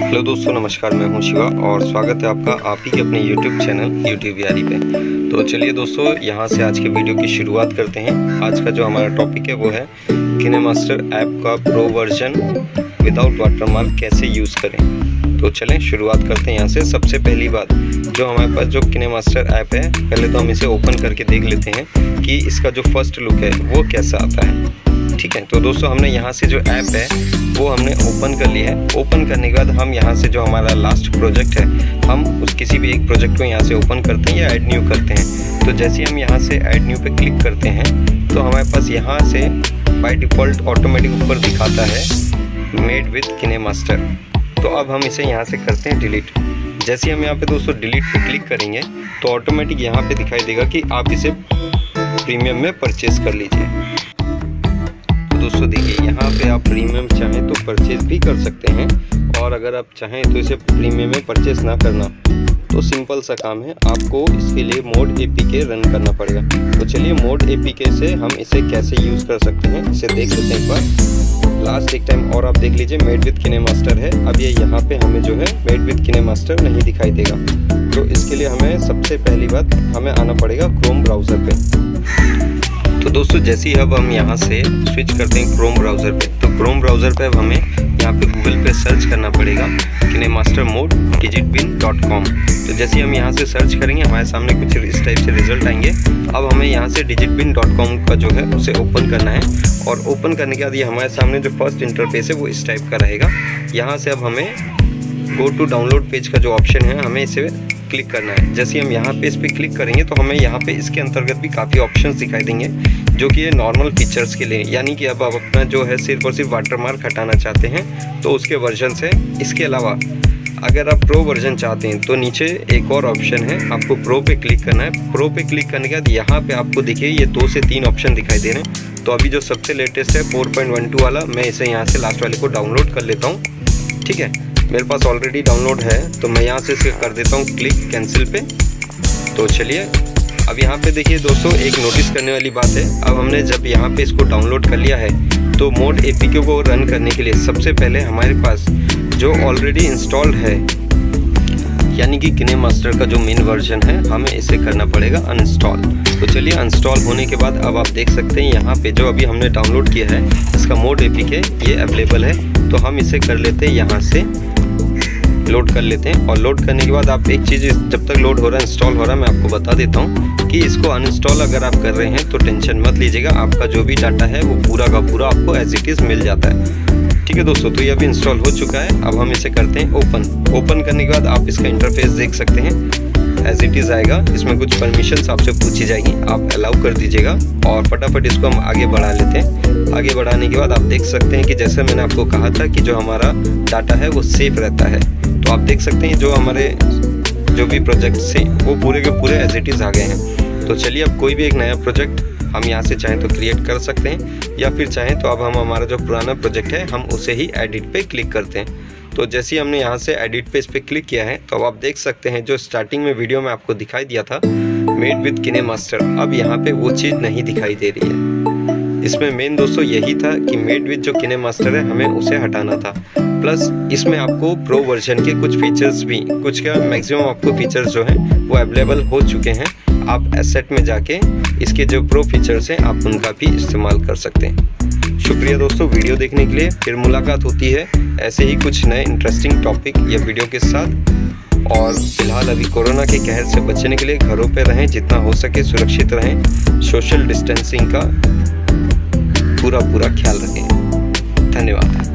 Hello दोस्तों, नमस्कार। मैं हूं शिवा और स्वागत है आपका आप ही के अपने YouTube चैनल utubeyaari पे। तो चलिए दोस्तों, यहां से आज के वीडियो की शुरुआत करते हैं। आज का जो हमारा टॉपिक है वो है किनेमास्टर ऐप का प्रो वर्जन विदाउट वाटरमार्क कैसे यूज़ करें। तो चलें शुरुआत करते हैं यहाँ से। सबसे पहली बात, जो हमारे पास जो किनेमास्टर ऐप है, पहले तो हम इसे ओपन करके देख लेते हैं कि इसका जो फर्स्ट लुक है वो कैसा आता है। ठीक है, तो दोस्तों हमने यहाँ से जो ऐप है वो हमने ओपन कर लिया है। ओपन करने के बाद हम यहाँ से जो हमारा लास्ट प्रोजेक्ट है, हम उस किसी भी एक प्रोजेक्ट को यहाँ से ओपन करते हैं या ऐड न्यू करते हैं। तो जैसे हम यहाँ से ऐड न्यू पे क्लिक करते हैं तो हमारे पास यहाँ से बाय डिफ़ॉल्ट ऑटोमेटिक ऊपर दिखाता है मेड विद किनेमास्टर। तो अब हम इसे यहाँ से करते हैं डिलीट। जैसे हम यहाँ पे दोस्तों डिलीट पे क्लिक करेंगे तो ऑटोमेटिक यहाँ पे दिखाई देगा कि आप इसे प्रीमियम में परचेज कर लीजिए। दोस्तों देखिए, यहाँ पे आप प्रीमियम चाहें तो परचेज भी कर सकते हैं, और अगर आप चाहें तो इसे प्रीमियम में परचेज ना करना तो सिंपल सा काम है, आपको इसके लिए मोड एपीके रन करना पड़ेगा। तो चलिए मोड एपीके से हम इसे कैसे यूज़ कर सकते हैं इसे देख लेते हैं एक बार। लास्ट एक टाइम और आप देख लीजिए, मेड विद किनेमास्टर है। अब ये यहाँ पे हमें जो है मेड विद किनेमास्टर नहीं दिखाई देगा। तो इसके लिए हमें सबसे पहली बात हमें आना पड़ेगा क्रोम ब्राउज़र पे। तो दोस्तों जैसे ही अब हम यहाँ से स्विच करते हैं क्रोम ब्राउज़र पे, तो क्रोम ब्राउज़र पे अब हमें यहाँ पे गूगल पे सर्च करना पड़ेगा kinemastermode.digitbin.com। तो जैसे ही हम यहाँ से सर्च करेंगे हमारे सामने कुछ इस टाइप से रिजल्ट आएंगे। अब हमें यहाँ से digitbin.com का जो है उसे ओपन करना है, और ओपन करने के बाद ये हमारे सामने जो फर्स्ट इंटरफेस है वो इस टाइप का रहेगा। यहाँ से अब हमें गो टू डाउनलोड पेज का जो ऑप्शन है हमें इसे क्लिक करना है। जैसे हम यहाँ पे इस पर क्लिक करेंगे तो हमें यहाँ पे इसके अंतर्गत भी काफ़ी ऑप्शंस दिखाई देंगे, जो कि ये नॉर्मल फीचर्स के लिए, यानी कि अब आप अपना जो है सिर्फ और सिर्फ वाटरमार्क हटाना चाहते हैं तो उसके वर्जन से। इसके अलावा अगर आप प्रो वर्जन चाहते हैं तो नीचे एक और ऑप्शन है, आपको प्रो पे क्लिक करना है। प्रो पे क्लिक करने के बाद यहाँ पे आपको देखिए ये 2 से 3 ऑप्शन दिखाई दे रहे हैं। तो अभी जो सबसे लेटेस्ट है 4.12 वाला, मैं इसे यहाँ से लास्ट वाले को डाउनलोड कर लेता हूँ। ठीक है, मेरे पास ऑलरेडी डाउनलोड है तो मैं यहाँ से इसे कर देता हूँ क्लिक कैंसिल पे। तो चलिए अब यहाँ पे देखिए दोस्तों, एक नोटिस करने वाली बात है। अब हमने जब यहाँ पे इसको डाउनलोड कर लिया है तो मोड एपीके को रन करने के लिए सबसे पहले हमारे पास जो ऑलरेडी इंस्टॉल्ड है, यानी कि किनेमास्टर का जो मेन वर्जन है, हमें इसे करना पड़ेगा अनइंस्टॉल। तो चलिए अनइंस्टॉल होने के बाद अब आप देख सकते हैं यहाँ पे जो अभी हमने डाउनलोड किया है इसका मोड एपीके ये अवेलेबल है। तो हम इसे कर लेते हैं, यहाँ से लोड कर लेते हैं। और लोड करने के बाद आप एक चीज़, जब तक लोड हो रहा है इंस्टॉल हो रहा है, मैं आपको बता देता हूँ कि इसको अनइंस्टॉल अगर आप कर रहे हैं तो टेंशन मत लीजिएगा, आपका जो भी डाटा है वो पूरा का पूरा आपको एज इट इज़ मिल जाता है। ठीक है दोस्तों, तो ये अभी इंस्टॉल हो चुका है। अब हम इसे करते हैं ओपन। ओपन करने के बाद आप इसका इंटरफेस देख सकते हैं, एज इट इज़ आएगा। इसमें कुछ परमिशंस आपसे पूछी जाएगी, आप अलाउ कर दीजिएगा और फटाफट इसको हम आगे बढ़ा लेते हैं। आगे बढ़ाने के बाद आप देख सकते हैं कि जैसे मैंने आपको कहा था कि जो हमारा डाटा है वो सेफ रहता है। तो आप देख सकते हैं जो हमारे जो भी प्रोजेक्ट से वो पूरे के पूरे एज इट इज़ आ गए हैं। तो चलिए अब कोई भी एक नया प्रोजेक्ट हम यहाँ से चाहें तो क्रिएट कर सकते हैं, या फिर चाहें तो अब हम हमारा जो पुराना प्रोजेक्ट है हम उसे ही एडिट पे क्लिक करते हैं। तो जैसे ही हमने यहाँ से एडिट पे इस पर क्लिक किया है तो अब आप देख सकते हैं जो स्टार्टिंग में वीडियो में आपको दिखाई दिया था मेड विद किनेमास्टर, अब यहाँ पे वो चीज़ नहीं दिखाई दे रही है। इसमें मेन दोस्तों यही था कि मेड विद जो किनेमास्टर है हमें उसे हटाना था। प्लस इसमें आपको प्रो वर्जन के कुछ फीचर्स भी, कुछ क्या मैक्सिमम आपको फीचर्स जो हैं वो अवेलेबल हो चुके हैं। आप एसेट में जाके इसके जो प्रो फीचर्स हैं आप उनका भी इस्तेमाल कर सकते हैं। शुक्रिया दोस्तों वीडियो देखने के लिए। फिर मुलाकात होती है ऐसे ही कुछ नए इंटरेस्टिंग टॉपिक या वीडियो के साथ। और फिलहाल अभी कोरोना के कहर से बचने के लिए घरों पे रहें, जितना हो सके सुरक्षित रहें, सोशल डिस्टेंसिंग का पूरा ख्याल रखें। धन्यवाद।